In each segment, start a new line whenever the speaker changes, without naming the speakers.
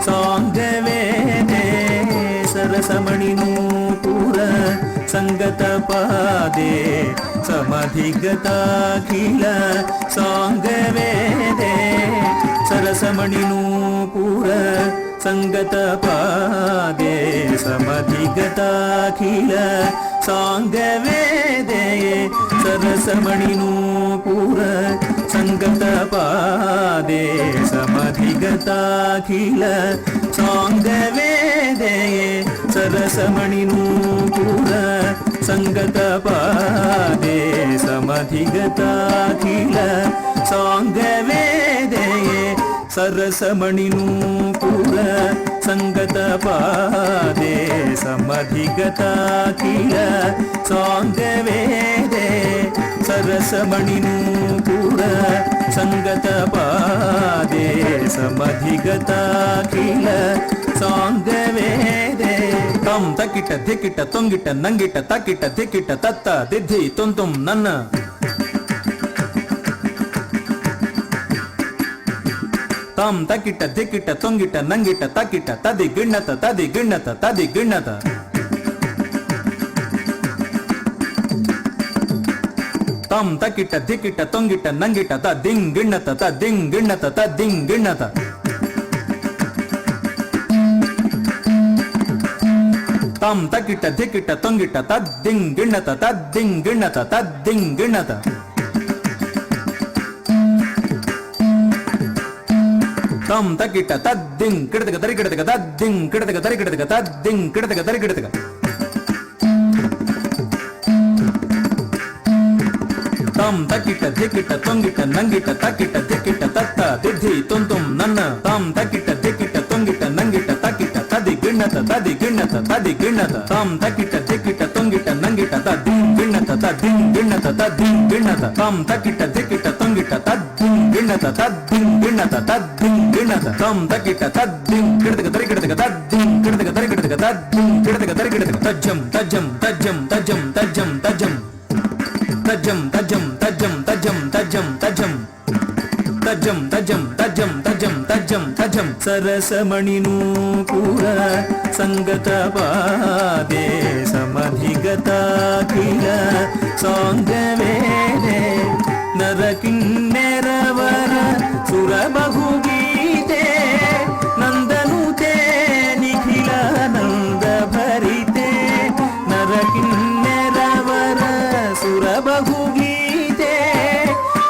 ಸಾಂಗವೇನೆ ಸರಸಮಣಿ ನೂಪುರ ಸಂಗತ ಪಾದೆ ಸಮಧಿಗತಾಖಿಲ ಸಾಂಗವೇದೆ ಸರಸಮಣಿ ನೂಪುರ ಸಂಗತ ಪಾದೆ ಸಮಧಿಗತಾಖಿಲ ಸಾಂಗವೇದೆ ಸರಸಮಣಿ ನೂಪುರ ಸಂಗತ ಪಾದೆ ಸಮಧಿಗತಾಖಿಲ ಸಾಂಗವೇದೆ ಸರಸಮಣಿ ನೂಪುರ ಸಂಗತ ಪಾದೆ ಸಮಧಿಗತಾಖಿಲ ಸಾಂಗವೇದೆ ಸರಸಮಣಿ ನೂಪುರ ಸಂಗತ ಪಾದೆ ಸಮಧಿಗತಾಖಿಲ ಸಾಂಗವೇದೆ ಸರಸಮಣಿ ನೂಪುರ ಸಂಗತ ಪಾದೆ ಸಮಧಿಗತಾಖಿಲ ಸಾಂಗವೇದೆ ತಂ ತಕಿಟ ಧಿಕಿಟ ತೊಂಗಿಟ ನಂಗಿಟ ತಕಿಟ ಧಿಕಿಟ ತತ್ತ ದಿದ್ಧಿ ತುಂತುಂ ನನ್ನ ತಂ ತಕಿಟ ಧಿಕಿಟ ತೊಂಗಿಟ ನಂಗಿಟ ತಕಿಟ ತದಿ ಗಿಣ್ಣತ ತದಿ ಗಿಣ್ಣತ ತದಿ ಗಿಣ್ಣತ ತಂ ತಕಿಟ ಧಿಕಿಟ ತೊಂಗಿಟ ನಂಗಿಟ ತ ದಿಂಗ್ ಗಿಣ್ಣತ ತ ದಿಂಗ್ ಗಿಣ್ಣತ ತ ದಿಂಗ್ ಗಿಣ್ಣತ ತಂ ತಕಿಟ ಧಿಕಿಟ ತೊಂಗಿಟ ತ ದಿಂಗ್ ಗಿಣ್ಣತ ತ ದಿಂಗ್ ಗಿಣ್ಣತ ತ ದಿಂಗ್ ಗಿಣ್ಣತ ತಂ ತಕಿಟ ತದ್ದಿಂಗ್ ಕಿಡತಗ ತರಿ ಕಿಡತಗ ತದ್ದಿಂಗ್ ಕಿಡತಗ ತರಿ ಕಿಡತಗ ತದ್ದಿಂಗ್ ಕಿಡತಗ ತರಿ ಕಿಡತಗ ತಂ ತಕಿಟ ಧಿಕಿಟ ತೊಂಗಿಟ ನಂಗಿಟ ತಕಿಟ ಧಿಕಿಟ ತತ್ತ ದಿದ್ಧಿ ತುಂತುಂ ನನ್ನ ತಂ ತಕಿಟ ಧಿಕಿಟ ತೊಂಗಿಟ ನಂಗಿಟ ತಕಿಟ ತದಿ ಗಿಣ್ಣತ ತದಿ ಗಿಣ್ಣತ ತದಿ ಗಿಣ್ಣತ ತಂ ತಕಿಟ ಧಿಕಿಟ ತೊಂಗಿಟ ನಂಗಿಟ ತದ್ದಿಂಗ್ ಗಿಣ್ಣತ ತದ್ದಿಂಗ್ ಗಿಣ್ಣತ ತದ್ದಿಂಗ್ ಗಿಣ್ಣತ ತಂ ತಕಿಟ ಧಿಕಿಟ ತೊಂಗಿಟ ತದ್ದಿಂಗ್ ಗಿಣ್ಣತ ತದ್ದಿಂಗ್ ಗಿಣ್ಣತ ತದ್ದಿಂಗ್ ಗಿಣ್ಣತ ತಂ ತಕಿಟ ತದ್ದಿಂಗ್ ಕಿಡತಗ ತರಿ ಕಿಡತಗ ತದ್ದಿಂಗ್ ಕಿಡತಗ ತರಿ ಕಿಡತಗ ತದ್ದಿಂಗ್ ಕಿಡತಗ ತರಿ ಕಿಡತಗ ತಜ್ಜಂ ತಜ್ಜಂ ತಜ್ಜಂ ತಜ್ಜಂ ತಜ್ಜಂ ತಜ್ಜಂ ತಜ್ಜಂ ತಜ್ಜಂ ತಜ್ಜಂ ತಜ್ಜಂ ತಜ್ಜಂ ತಜ್ಜಂ ತಜ್ಜಂ ತಜ್ಜಂ ತಜ್ಜಂ ತಜ್ಜಂ ತಜ್ಜಂ ತಜ್ಜಂ ಸರಸಮಣಿ ನೂಪುರ ಸಂಗತ ಪಾದೆ ಸಮಧಿಗತಾಖಿಲ ಸಾಂಗವೇದೆ ನರಕಿನ್ನರವರ ಸುರಬಹುಗೀತೆ ನಂದನುತೆ ನಿಖಿಲ ನಂದ ಭರಿತೆ ನರಕಿನ್ನರವರ ಸುರಬಹುಗೀತೆ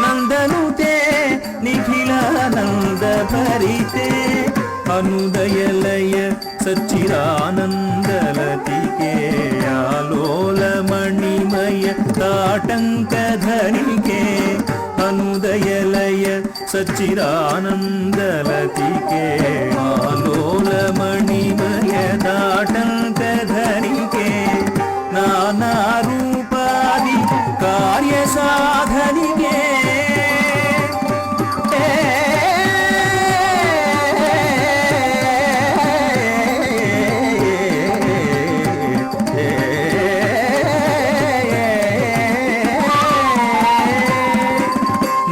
ನಂದನುತೆ ನಿಖಿಲ ನಂದ ಭರಿತೆ ಅನುದಯಲಯ ಸಚ್ಚಿದಾನಂದಲತಿಕೆ ಆಲೋಲ ಮಣಿಮಯ ತಾಟಂಕ ಧರಿಕೆ ಅನುದಯಲಯ ಸಚ್ಚಿದಾನಂದಲತಿಕೆ ಆಲೋಲ ಮಣಿಮಯ ತಾಟಂಕ ಧರಿಕೆ ನಾನಾ ರೂಪಾದಿ ಕಾರ್ಯ ಸಾಧನಿಗೆ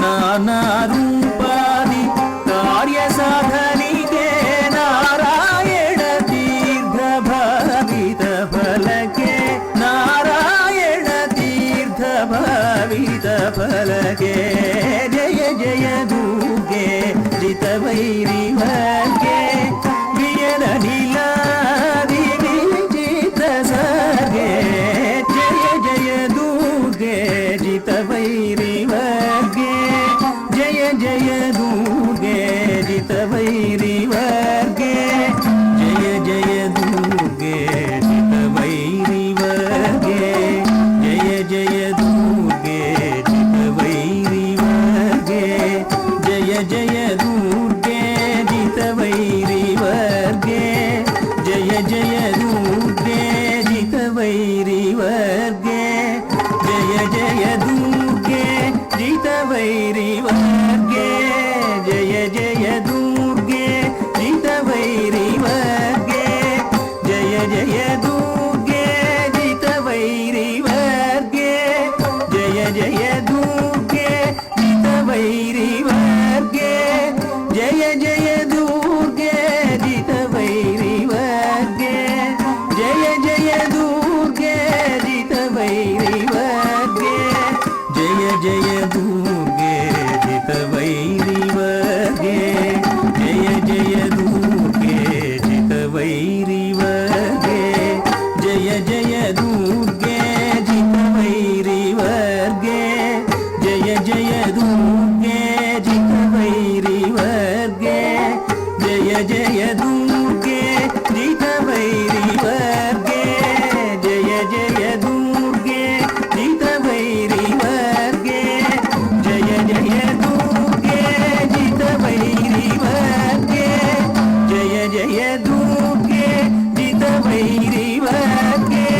ನಾನಾ ರೂಪಾದಿ ಕಾರ್ಯ ಸಾಧನಿಗೆ ನಾರಾಯಣ ತೀರ್ಥ ಭಾವಿತ ಫಲಕ್ಕೆ ನಾರಾಯಣ ತೀರ್ಥ ಭಾವಿತ ಫಲಕ್ಕೆ ಜಯ ಜಯ ದುರ್ಗೆ ಜಿತವೈರಿ ವರ್ಗೆ ವಿಯದ ನೀಲಾದಿ ವಿಜಿತ ಸರ್ಗೆ ಜಯ ಜಯ ದುರ್ಗೆ ಜಿತವೈರಿ ವರ್ಗೆ ಜಯ ಜಯ ದುರ್ಗೆ ಜಿತವೈರಿ ವರ್ಗೆ ಜಯ ಜಯ ದುರ್ಗೆ ಜಿತವೈರಿ ವರ್ಗೆ ಜಯ ಜಯ ದುರ್ಗೆ ಜಿತವೈರಿ ವರ್ಗೆ ಜಯ ಜಯ ದುರ್ಗೆ ಜಿತವೈರಿ ವರ್ಗೆ ಜಯ ಜಯ ದುರ್ಗೆ ಜಿತವೈರಿ ವರ್ಗೆ ಜಯ ಜಯ ದುರ್ಗೆ ಜಿತವೈರಿ ವರ್ಗೆ ಜಯ ಜಯ ದುರ್ಗೆ ಜಿತವೈರಿ ವರ್ಗೆ ಜಯ ಜಯ ದುರ್ಗೆ ಜಿತವೈರಿ ವರ್ಗೆ ಜಯ ಜಯ ದುರ್ಗೆ ಜಿತವೈರಿ ವರ್ಗೆ ಜಯ ಜಯ ದುರ್ಗೆ जितवैरिवर्गे जय जय दुर्गे जितवैरिवर्गे जय जय दुर्गे जितवैरिवर्गे जय जय दुर्गे जितवैरिवर्गे जय जय दुर्गे जितवैरिवर्गे जय जय दुर्गे जितवैरिवर्गे जय जय दुर्गे जितवैरिवर्गे जय जय दुर्गे जितवैरिवर्गे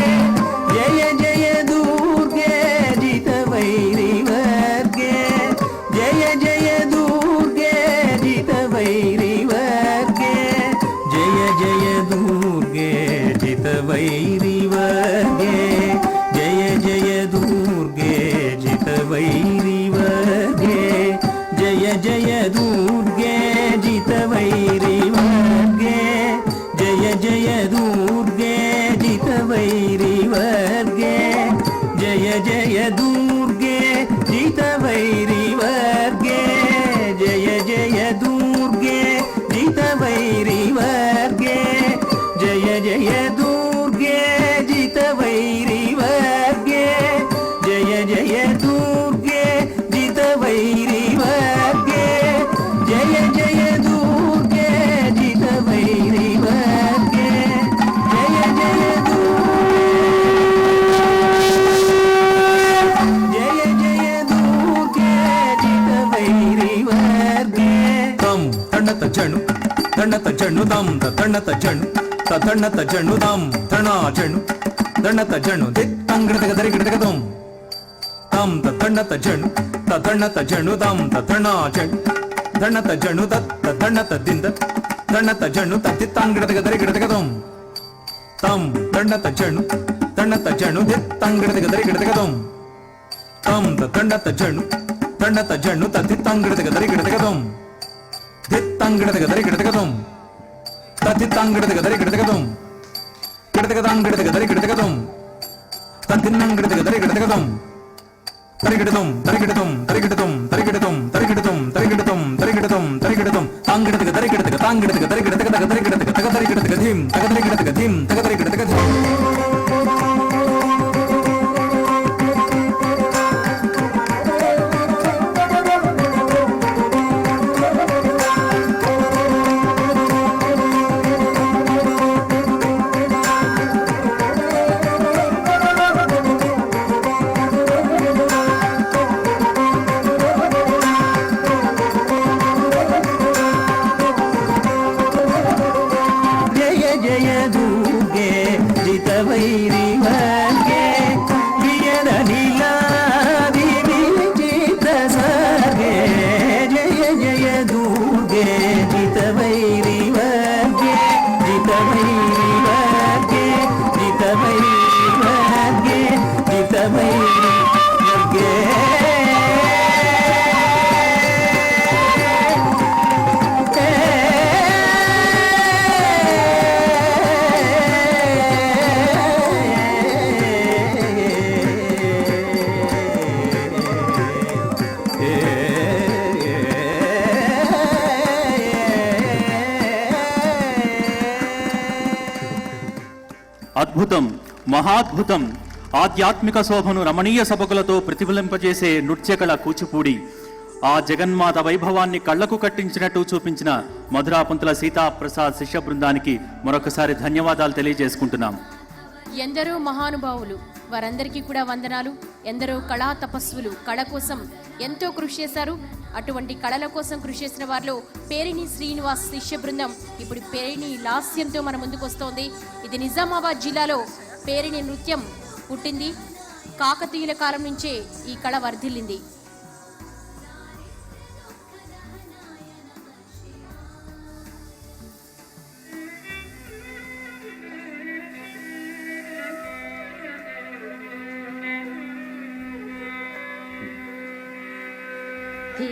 जय जय दुर्गे जितवैरिवर्गे जय जय दुर्गे जितवैरिवर्गे जय जय दुर्गे जितवैरिवर्गे जय जय दुर्गे जितवैरिवर्गे जय जय दुर्गे जितवैरिवर्गे जय जय दुर्गे जितवैरिवर्गे जय जय दुर्गे जितवैरिवर्गे जय जय दुर्गे जितवैरिवर्गे जय जय दुर्गे जितवैरिवर्गे जय जय दुर्गे जितवैरिवर्गे जय जय दुर्गे जितवैरिवर्गे जय जय जय जय दुर्गे जितवैरिवर्गे तम तण्णत जणु दम तण्णत जणु तण्णत जणु दम तणा जणु तण्णत जणु दित् तंग्रदग दरिगिडदग दम तम तण्णत जणु दम तणा जणु तण्णत जणु तण्णत ದಿಂದ तण्णत जणु तत्ति तंग्रदग दरिगिडदग दम तम तण्णत जणु दित् तंग्रदग दरिगिडदग दम तम तण्णत जणु तत्ति तंग्रदग दरिगिडदग दम दित् तंग्रदग दरिगिडदग दम तत्ति तंग्रदग दरिगिडदग दम गिडदग तंग्रदग दरिगिडदग दम तत्तिन्नंग्रदग दरिगिडदग दम तरिगिडदम तरिगिडदम तरिगिडदम तरिगिडदम तरिगिडदम तरिगिडदम तरिगिडदम तरिगिडदम तांगिडदग दरिगिडदग तांगिडदग दरिगिडदग तग दरिगिडदग तग दरिगिडदग धीम तग दरिगिडदग धीम तग दरिगिडदग धीम
అద్భుతం, మహాద్భుతం. ఆధ్యాత్మిక శోభను రమణీయ సభకులతో ప్రతిఫలింపజేసే నృత్యకళ కూచిపూడి. ఆ జగన్మాత వైభవాన్ని కళ్లకు కట్టించినట్టు చూపించిన మధురాపుంతుల సీతాప్రసాద్ శిష్య బృందానికి మరొకసారి ధన్యవాదాలు తెలియజేసుకుంటున్నాం.
ఎందరో మహానుభావులు, వారందరికీ కూడా వందనాలు. ఎందరో కళా తపస్సులు కళ కోసం ఎంతో కృషి చేశారు. అటువంటి కళల కోసం కృషి చేసిన వారిలో పేరిణి శ్రీనివాస్ శిష్య బృందం ఇప్పుడు పేరిణి లాస్యంతో మన ముందుకు వస్తోంది. ఇది నిజామాబాద్ జిల్లాలో పేరిణి నృత్యం పుట్టింది. కాకతీయుల కాలం నుంచే ఈ కళ వర్ధిల్లింది.
ी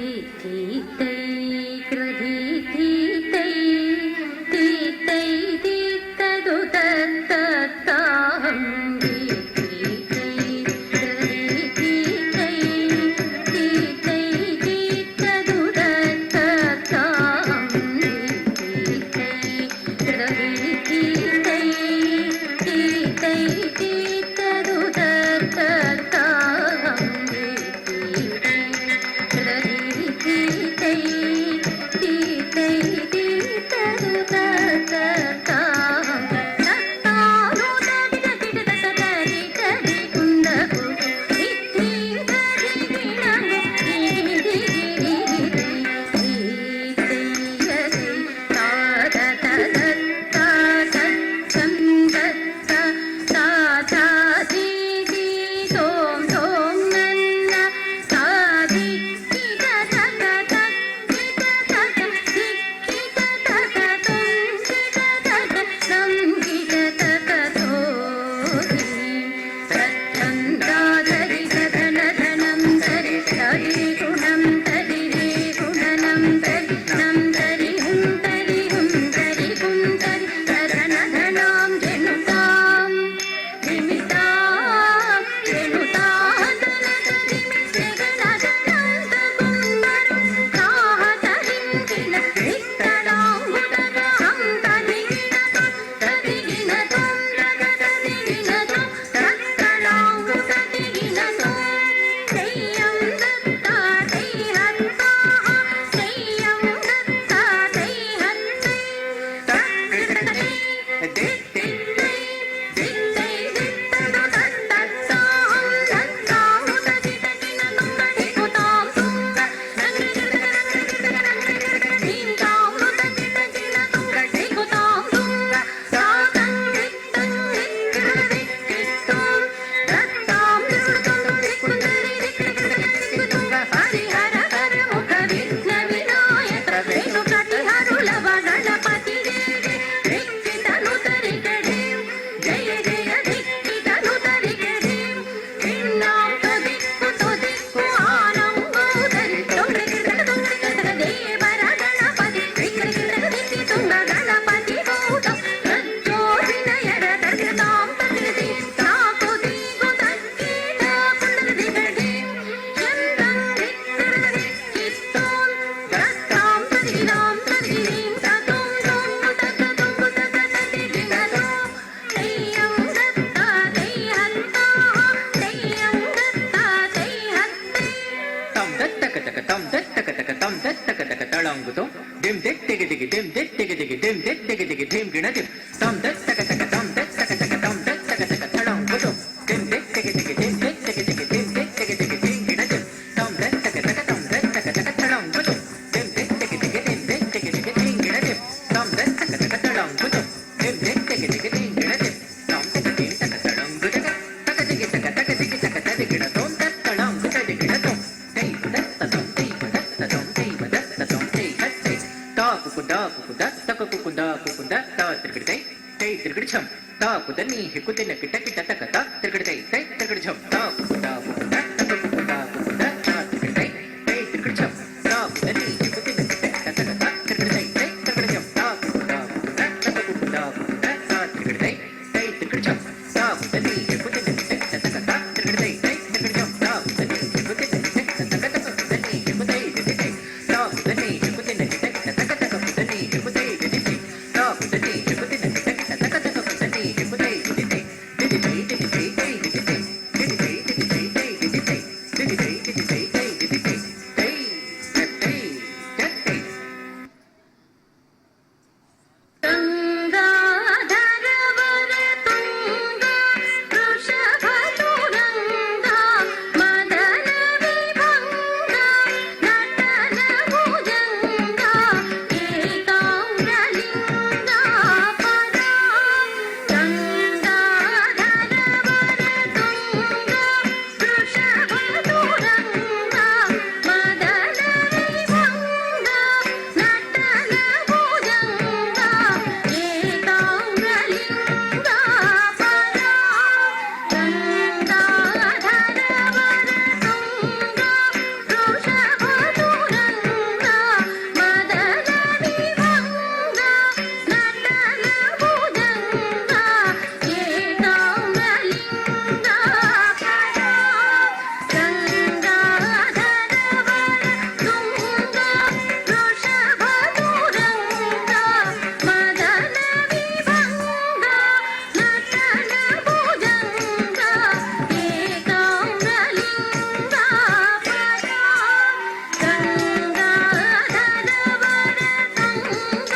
తక తళంగుతో దిమ్ దిక్ దిగి దిగి దిమ్ దిక్ దిగి దిగి దిమ్ దిక్ దిగి దిగి దిమ్ గిణ దిమ్ తం దక్ తక తక తం దక్ తక తక తం దక్ తక తక తళంగుతో దిమ్ దిక్ దిగి దిగి దిమ్ దిక్ దిగి దిగి దిమ్ దిక్ దిగి దిగి దిమ్ గిణ దిమ్ తం దక్ తక తక తం దక్ తక తక తళంగుతో దిమ్ దిక్ దిగి దిగి దిమ్ దిక్ దిగి దిగి దిమ్ గిణ దిమ్ తం దక్ తక తక తళంగుతో దిమ్ దిక్ దిగి దిగి దిమ్ గిణ దిమ్ తం తక దిమ్ తక తళంగుతో తక దిగి తక తక దిగి తక తది గిణ తం దక్ తళంగుతో ది గిణ తం దై దక్ తం దై దక్ తం దై దక్ తం దై హత్తే తాకు కుదా కుదా తక కుదా కుదా తా త్రిగడై దై త్రిగడఛం తాకు దన్ని హికుతిన కిట కిట తక తా త్రిగడై దై త్రిగడఛం తాకు కుదా కుదా తక కుదా కుదా తా త్రిగడై దై త్రిగడఛం తాకు దన్ని హికుతిన కిట కిట తక తా త్రిగడై దై త్రిగడఛం తాకు కుదా కుదా తక కుదా కుదా తా త్రిగడై దై త్రిగడఛం తాకు దన్ని హికుతిన కిట కిట తక తా త్రిగడై దై త్రిగడఛం తాకు దన్ని హికుతిన కిట కిట తక తక దన్ని హికుతై దిదితై తాకు దన్ని హికుతిన కిట కిట తక తక దన్ని హికుతై దిదితై తాకు దన్ని హికుతిన కిట కిట తక తక దన్ని హికుతై దిదితై దిదితై దిదితై దై దిదితై దిదితై దిదితై దై దిదితై దిదితై దిదితై దై దిదితై దై దై దై
గంగాధర వరతుంగ వృషభతురంగ మదన విభంగ నటన భుజంగ ఏకాంగ్రలింగ పరా గంగాధర వరతుంగ వృషభతురంగ మదన విభంగ నటన భుజంగ ఏకాంగ్రలింగ పరా గంగాధర వరతుంగ వృషభతురంగ మదన విభంగ నటన భుజంగ ఏకాంగ్రలింగ పరా గంగాధర వరతుంగ వృషభతురంగ మదన విభంగ నటన భుజంగ ఏకాంగ్రలింగ పరా గంగాధర వరతుంగ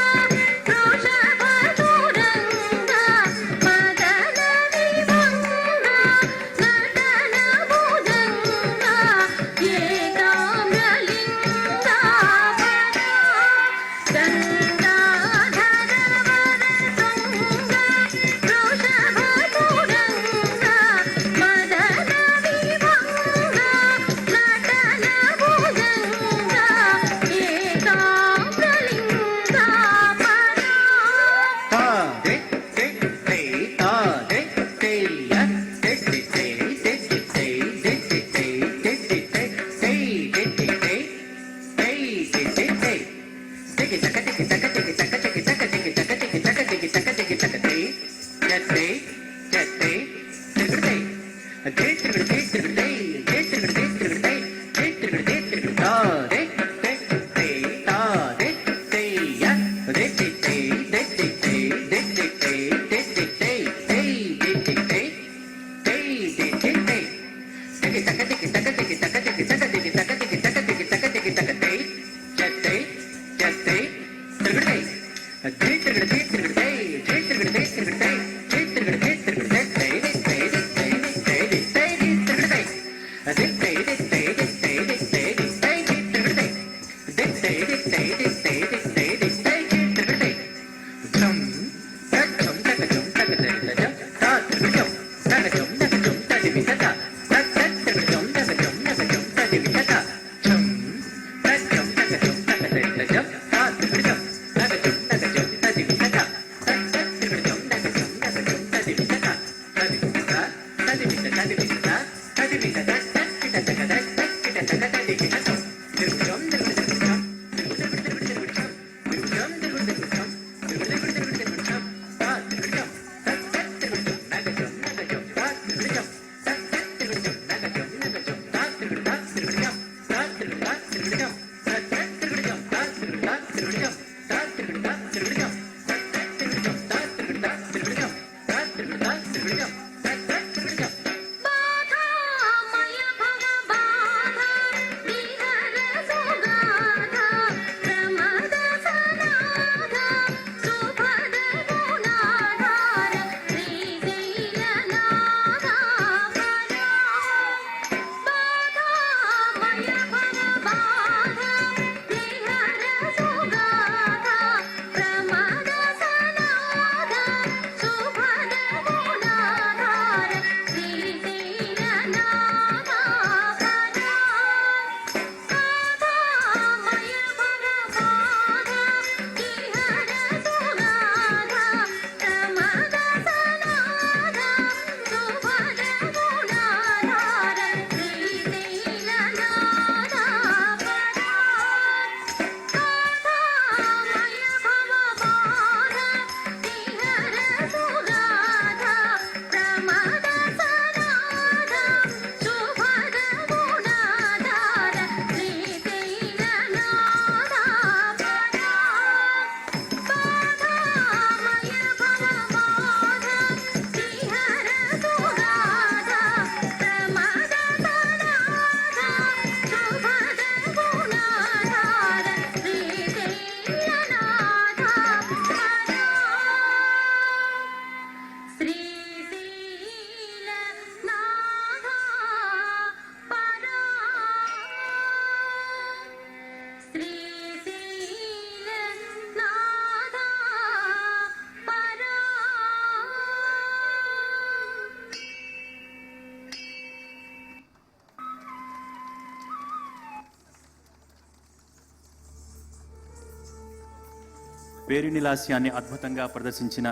వృషభతురంగ మదన విభంగ నటన భుజంగ ఏకాంగ్రలింగ పరా గంగాధర వరతుంగ వృషభతురంగ మదన విభంగ నటన భుజంగ ఏకాంగ్రలింగ పరా
తా దే దే దే తా దే దే యా దే దే దే దే దే దే దే దే దే దే దే దే దే దే దే దే దిగి తక దిగి తక దిగి తక దిగి తక దిగి తక దిగి తక దిగి తక దిగి తక దే జతే జతే త్రిగడే దే త్రిగడే త్రిగడే దే త్రిగడే త్రిగడే దే త్రిగడే త్రిగడే తా దే దే దే తా దే దే యా దే దే దే దే దే దే దే దే దే దే దే దే దే దే దిగి తక దిగి తక దిగి తక దిగి తక దిగి తక దిగి తక దిగి తక దిగి తక దే జతే జతే త్రిగడే దే త్రిగడే త్రిగడే దే త్రిగడే త్రిగడే దే త్రిగడే త్రిగడే దే దే దే దే దే దే త్రిగడే దే దే దే దే దే దే దే త్రిగడే దే దే దే దే దే దే దే త్రిగడే ఝం తకం తకం తక తక తా త్రిగడం తకం తకం తది వితత తక్ తక్ త్రిగడం తకం తకం తది వితత ఝం తకం తకం తక తక తా త్రిగడం తకం తకం తది వితత తక్ తక్ త్రిగడం తకం తకం తది వితత తది వితత తది వితత తది వితత తది వితత తక్ కిట తక తక్ కిట తక తది వితత త్రిగడం త్రిగడం త్రిగడం త్రిగడం
పేరిణి లాస్యాన్ని అద్భుతంగా ప్రదర్శించిన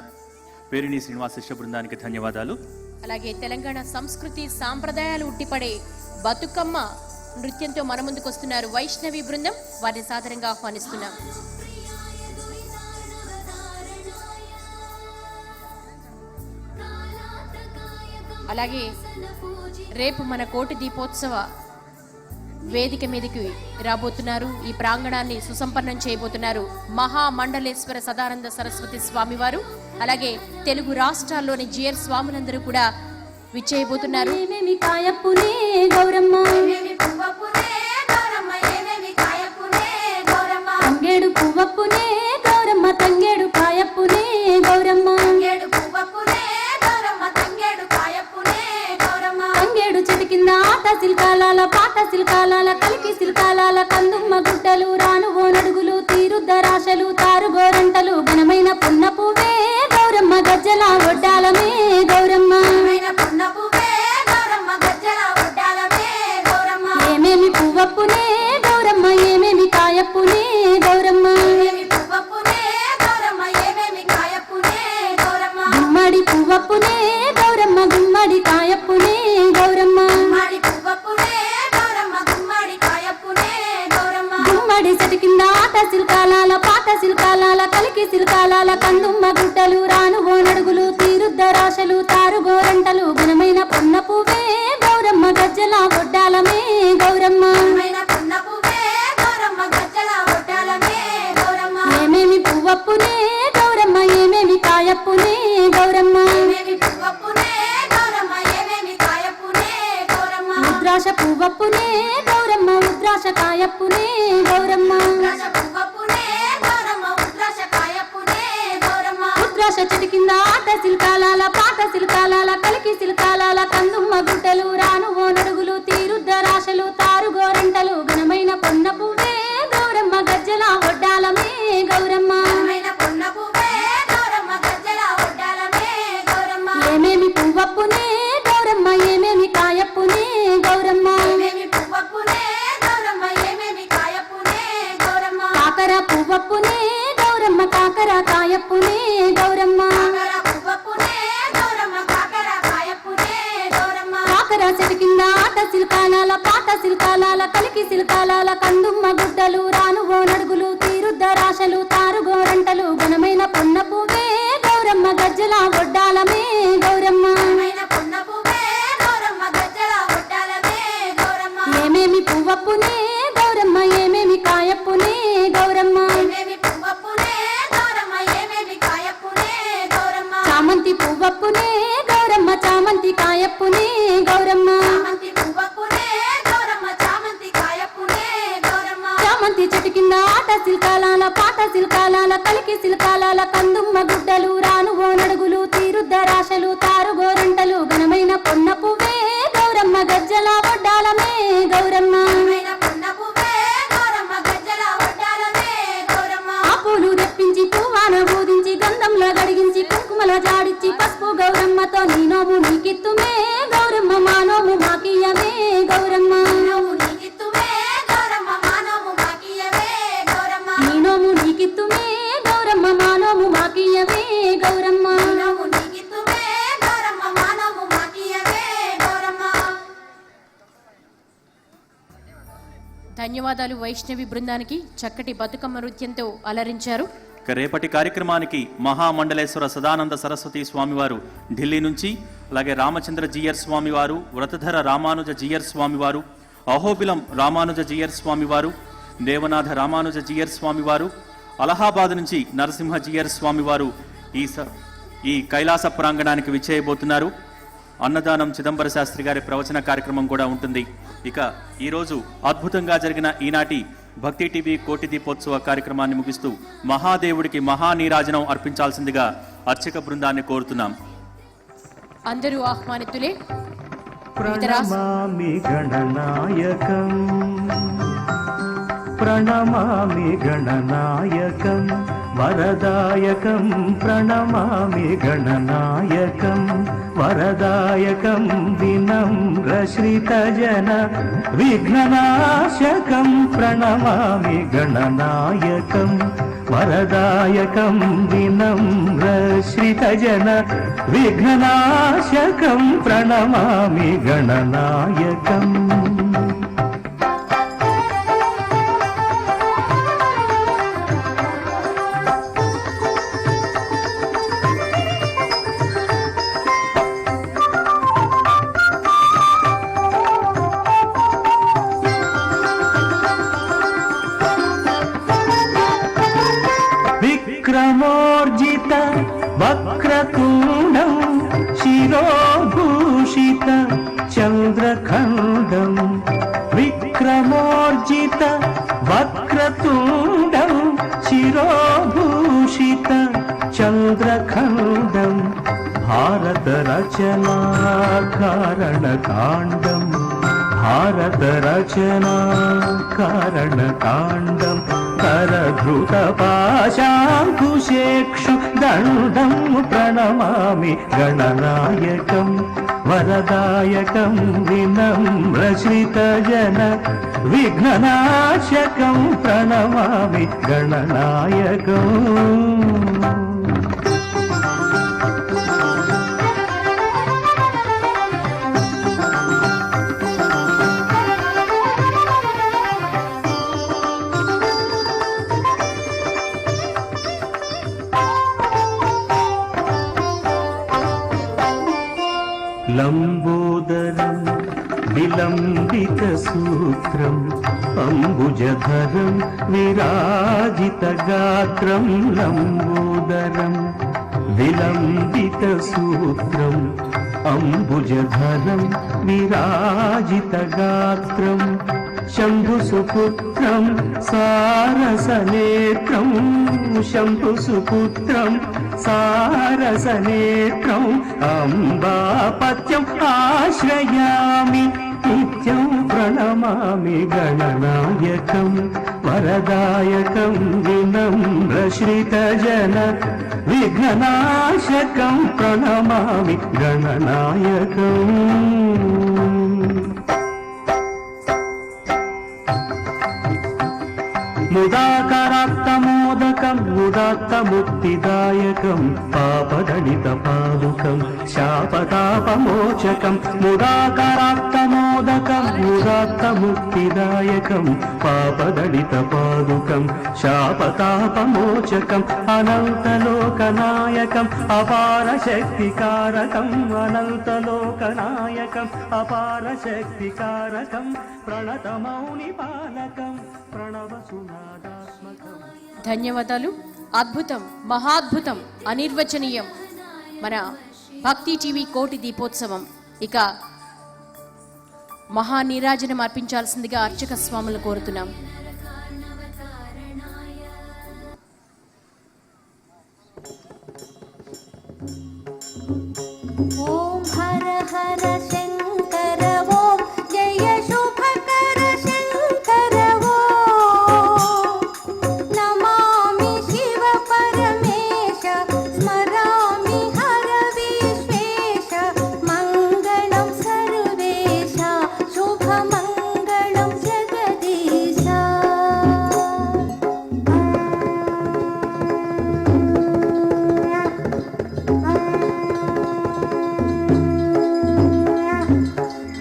పేరిణి శ్రీనివాస శిష్య బృందానికి ధన్యవాదాలు.
అలాగే తెలంగాణ సంస్కృతి సాంప్రదాయాలు ఉట్టిపడే బతుకమ్మ నృత్యంతో మన ముందుకు వస్తున్నారు వైష్ణవి బృందం. వారిని సాదరంగా ఆహ్వానిస్తున్నాం. అలాగే రేపు మన కోటి దీపోత్సవ వేదిక మీదకి రాబోతున్నారు. ఈ ప్రాంగణాన్ని సుసంపన్నం చేయబోతున్నారు మహామండలేశ్వర సదానంద సరస్వతి స్వామివారు. అలాగే తెలుగు రాష్ట్రాల్లోని జియర్ స్వాములందరూ కూడా విచ్చేయబోతున్నారు.
తంగేడు పువ్వప్పునే గౌరమ్మ తంగేడు కాయప్పునే గౌరమ్మ తంగేడు చెట్టు కింద ఆట సిల్కాలాల పాట సిల్కాలాల కలికి సిల్కాలాల కందుమ్మ గుడ్డలు రాను ఓనడుగులు తీరుద్దరాశలు తారు గోరంటలు ఘనమైన పున్న పువ్వే గౌరమ్మ గజ్జల ఒడ్డాలమే గౌరమ్మ ఏమేమి పువ్వప్పునే గౌరమ్మ ఏమేమి కాయప్పునే గౌరమ్మ గుమ్మడి పువ్వప్పునే గౌరమ్మ గుమ్మడి కాయప్పునే గౌరమ్మ గుమ్మడి చెట్టు కింద ఆట సిల్కాలాల పాట సిల్కాలాల కలికి సిల్కాలాల కందుమ్మ గుడ్డలు రాను ఓనడుగులు తీరుద్దరాశలు తారు గోరంటలు ఘనమైన పున్న పువ్వే గౌరమ్మ గజ్జల ఒడ్డాలమే గౌరమ్మ ఏమేమి పువ్వప్పునే గౌరమ్మ ఏమేమి కాయప్పునే గౌరమ్మ ఉద్రాశ పువ్వప్పునే గౌరమ్మ ఉద్రాశ కాయప్పునే గౌరమ్మ ఉద్రాశ చెట్టు కింద ఆట సిల్కాలాల పాట సిల్కాలాల కలికి సిల్కాలాల కందుమ్మ గుడ్డలు రాను ఓనడుగులు తీరుద్దరాశలు తారు గోరంటలు ఘనమైన పొన్న పువ్వే గౌరమ్మ గజ్జల ఒడ్డాలమే గౌరమ్మ ఏమేమి పువ్వప్పునే గౌరమ్మ ఏమేమి కాయప్పునే గౌరమ్మ కాకర పువ్వప్పునే గౌరమ్మ కాకర కాయప్పునే గౌరమ్మ కాకర చెట్టు కింద ఆట సిల్కాలాల పాట సిల్కాలాల కలికి సిల్కాలాల కందుమ్మ గుడ్డలు రాను ఓనడుగులు తీరుద్దరాశలు తారు గోరంటలు ఘనమైన పున్న పువ్వే గౌరమ్మ గజ్జల ఒడ్డాలమే గౌరమ్మ ఏమేమి పువ్వప్పునే గౌరమ్మ ఏమేమి కాయప్పునే గౌరమ్మ చామంతి పువ్వప్పునే గౌరమ్మ చామంతి కాయప్పునే గౌరమ్మ చామంతి చెట్టు కింద ఆట సిల్కాలాల పాట సిల్కాలాల కలికి సిల్కాలాల కందుమ్మ గుడ్డలు రాను ఓనడుగులు తీరుద్దరాశలు తారు గోరంటలు ఘనమైన పొన్న పువ్వే గౌరమ్మ గజ్జల ఒడ్డాలమే గౌరమ్మ ఆ పూలు తెప్పించి పువ్వాన బోధించి గంధంలో గడిగించి కుంకుమల జాడిచ్చి పసుపు గౌరమ్మతో నీ నోము నీకిత్తుమే గౌరమ్మ మా నోము మాకియమే గౌరమ్మ నీ నోము నీకిత్తుమే గౌరమ్మ మా నోము మాకియమే
ధన్యవాదాలు వైష్ణవి బృందానికి. చక్కటి బతుకమ్మ నృత్యంతో అలరించారు.
రేపటి కార్యక్రమానికి మహామండలేశ్వర సదానంద సరస్వతి స్వామివారు ఢిల్లీ నుంచి, అలాగే రామచంద్ర జియర్ స్వామివారు, వ్రతధర రామానుజ జియర్ స్వామివారు, అహోబిలం రామానుజ జియర్ స్వామివారు, దేవనాథ రామానుజ జియర్ స్వామివారు, అలహాబాద్ నుంచి నరసింహ జియర్ స్వామివారు ఈ కైలాస ప్రాంగణానికి విచ్చేయబోతున్నారు. అన్నదానం చిదంబర శాస్త్రి గారి ప్రవచన కార్యక్రమం కూడా ఉంటుంది. ఇక ఈరోజు అద్భుతంగా జరిగిన ఈనాటి భక్తి టీవీ కోటి దీపోత్సవ కార్యక్రమాన్ని ముగిస్తూ మహాదేవుడికి మహానీరాజనం అర్పించాల్సిందిగా అర్చక బృందాన్ని కోరుతున్నాం.
అందరూ ఆహ్వానితులే.
ప్రణమామి గణనాయకం, ప్రణమామి గణనాయకం వరదాయకం, ప్రణమామి గణనాయకం వరదాయకం, వినమ్రశ్రితజన విఘ్ననాశకం, ప్రణమామి గణనాయకం
వరదాయకం వినమ్రశ్రితజన విఘ్ననాశకం ప్రణమామి గణనాయకం. విక్రమోర్జిత వక్రతుండం శిరోభూషిత చంద్రఖండం. విక్రమోర్జిత వక్రతుండం శిరోభూషిత చంద్రఖండం. భారత రచనా కారణకాండం. భారత రచనా కారణకాండం. కరధృత పాశాంకుశేక్షు దండం ప్రణమామి గణనాయకం. వరదాయకం వినమ్రశ్రితజన విఘ్ననాశకం ప్రణమామి గణనాయకం. లంబోదరం విలంబిత సూత్రం అంబుజధరం విరాజిత గాత్రం. లంబోదరం విలంబిత సూత్రం అంబుజధరం విరాజిత గాత్రం. శంభుసుపుత్రం సారసనేత్రం. శంభుసుపుత్రం సారసనేత్రం. అంబాపత్యం ఆశ్రయామి నిత్యం ప్రణమామి గణనాయకం. వరదాయకం వినమ్రశ్రితజన విఘ్ననాశకం ప్రణమామి గణనాయకం. ముదాకరాత్తమోదకం ముదాత్తముక్తిదాయకం. పాపదళిత పాదుకం శాపతాపమోచకం. ముదాకరాత్తమోదకం ముదాత్తముక్తిదాయకం. పాపదళిత పాదుకం శాపతాపమోచకం. అనంతలోకనాయకం అపార శక్తికారకం. అనంతలోకనాయకం అపార శక్తికారకం. ప్రణతమౌని పాలకం ప్రణవసునాదాత్మకం.
ధన్యవాదాలు. అద్భుతం, మహాద్భుతం, అనిర్వచనీయం మన భక్తి టీవీ కోటి దీపోత్సవం. ఇక మహానీరాజనం అర్పించాల్సిందిగా అర్చక స్వాములు కోరుతున్నాం.
ఓం హర హర శంకర ఓం జయ శుభకర శంకర ఓం. నమామి శివ పరమేశ స్మరామి హర విశ్వేశ. మంగళం సర్వేశ శుభమంగళం జగదీశ.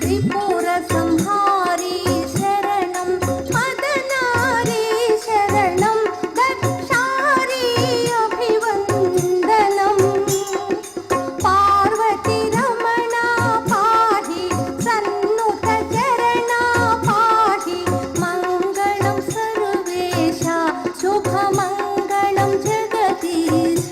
త్రిపుర సంహారీ శరణం మదనారీ శరణం దక్షారీ అభివందనం. పార్వతి రమణ పాహి సన్నుత చరణ పాహి. మంగళం సర్వేశ శుభమంగళం జగదీశ.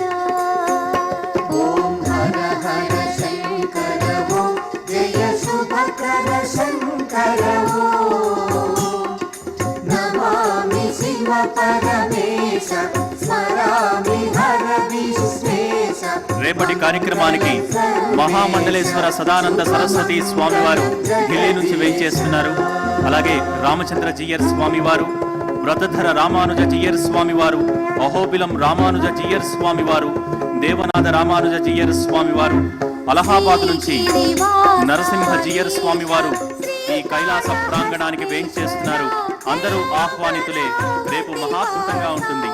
ఓం హర హర శంకర ఓం జయ శుభకర శంకర ఓం. నమామి శివ పరమేశ స్మరామి హర విశ్వేశ.
రేపటి కార్యక్రమానికి మహామండలేశ్వర సదానంద సరస్వతి స్వామివారు ఢిల్లీ నుంచి వేయించేస్తున్నారు. అలాగే రామచంద్ర జీయర్ స్వామివారు, వ్రతధర రామానుజ జీయర్ స్వామివారు, అహోబిలం రామానుజ జీయర్ స్వామివారు, దేవనాథ రామానుజ జీయర్ స్వామివారు, అలహాబాద్ నుంచి నరసింహ జీయర్ స్వామివారు ఈ కైలాస ప్రాంగణానికి వేయించేస్తున్నారు. అందరూ ఆహ్వానితులే. రేపు మహాద్భుతంగా ఉంటుంది.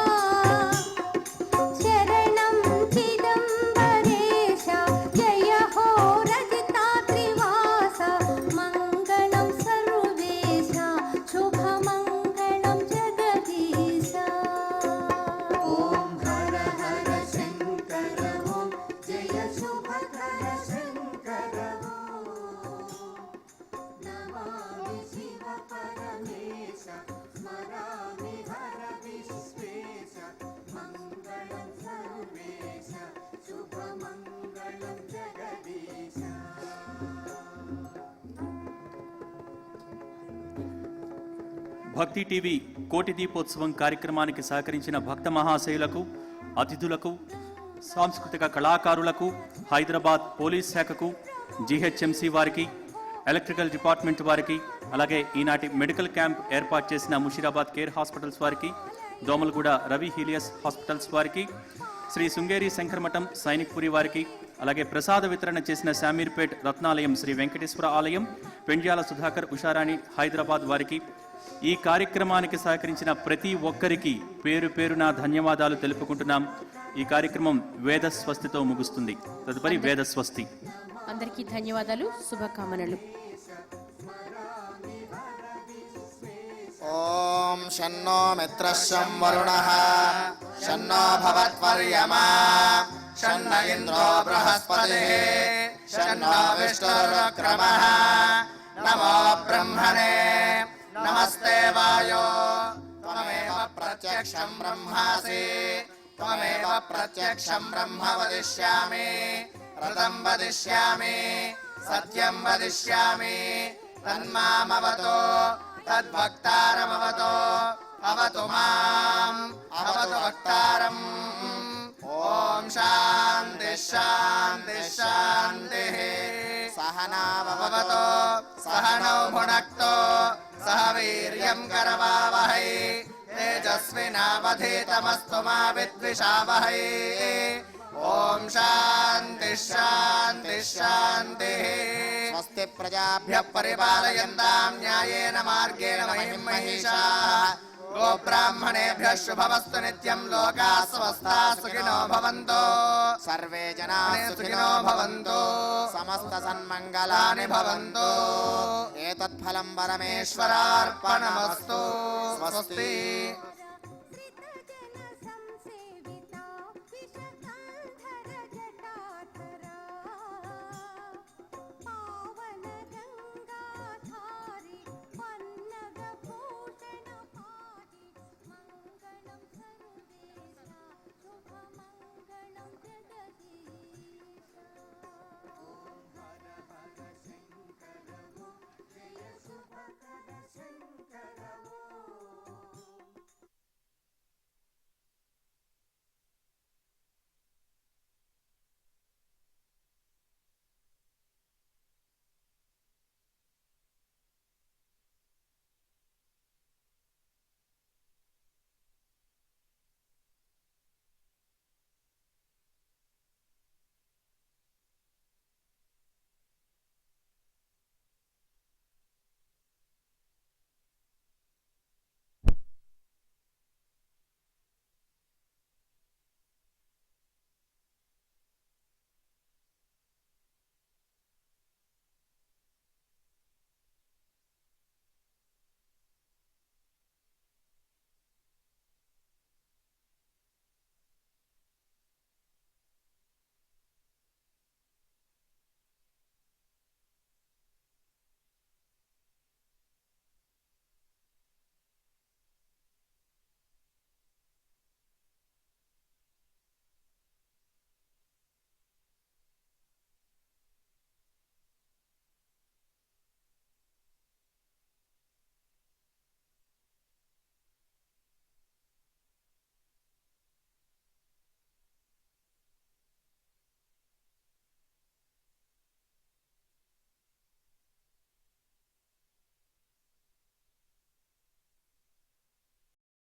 భక్తి టీవీ కోటి దీపోత్సవం కార్యక్రమానికి సహకరించిన భక్త మహాశయులకు, అతిథులకు, సాంస్కృతిక కళాకారులకు, హైదరాబాద్ పోలీస్ శాఖకు, జీహెచ్ఎంసీ వారికి, ఎలక్ట్రికల్ డిపార్ట్మెంట్ వారికి, అలాగే ఈనాటి మెడికల్ క్యాంప్ ఏర్పాటు చేసిన ముషీరాబాద్ కేర్ హాస్పిటల్స్ వారికి, దోమలగూడ రవి హీలియస్ హాస్పిటల్స్ వారికి, శ్రీ శృంగేరి శంకరమఠం సైనిక్పురి వారికి, అలాగే ప్రసాద వితరణ చేసిన శామీర్పేట్ రత్నాలయం శ్రీ వెంకటేశ్వర ఆలయం, పెండ్యాల సుధాకర్ ఉషారాణి హైదరాబాద్ వారికి, ఈ కార్యక్రమానికి సహకరించిన ప్రతి ఒక్కరికి పేరు పేరున ధన్యవాదాలు తెలుపుకుంటున్నాం. ఈ కార్యక్రమం వేదస్వస్తితో ముగుస్తుంది. తదుపరి వేదస్వస్తి.
అందరికీ ధన్యవాదాలు, శుభకామనలు.
ఓం షన్నో మిత్రశం వరుణః షన్నో భవత్వర్యమా షన్న ఇంద్రో బృహస్పతిః షన్నో విష్ణురుక్రమః నమో బ్రహ్మణే నమస్తే వాయో త్వమేవ ప్రత్యక్షం బ్రహ్మాసి త్వమేవ ప్రత్యక్షం బ్రహ్మ వదిష్యామి రథం వదిష్యామి సత్యం వదిష్యామి తన్మామవతో తద్భక్తారమవతో అవతు మాం అవతు భక్తారం. ఓం శాంతి శాంతి శాంతి. సహనావవతో సహనౌ భునక్తో సహ వీర్యం కరవావహై తేజస్వినావధీతమస్తు మా విద్విషావహై. ఓం శాంతి శాంతి శాంతి. స్వస్తి ప్రజాభ్యః పరిపాలయంతాం న్యాయేన మార్గేణ మహిం మహిషాః. గోబ్రాహ్మణేభ్యः శుభమస్తు నిత్యం. లోకాः సమస్తాः సుఖినో భవంతు. సర్వే జనాः సుఖినో భవంతు. సమస్త సన్మంగళాని భవంతు. ఏతత్ ఫలం పరమేశ్వరార్పణమస్తు. స్వస్తి.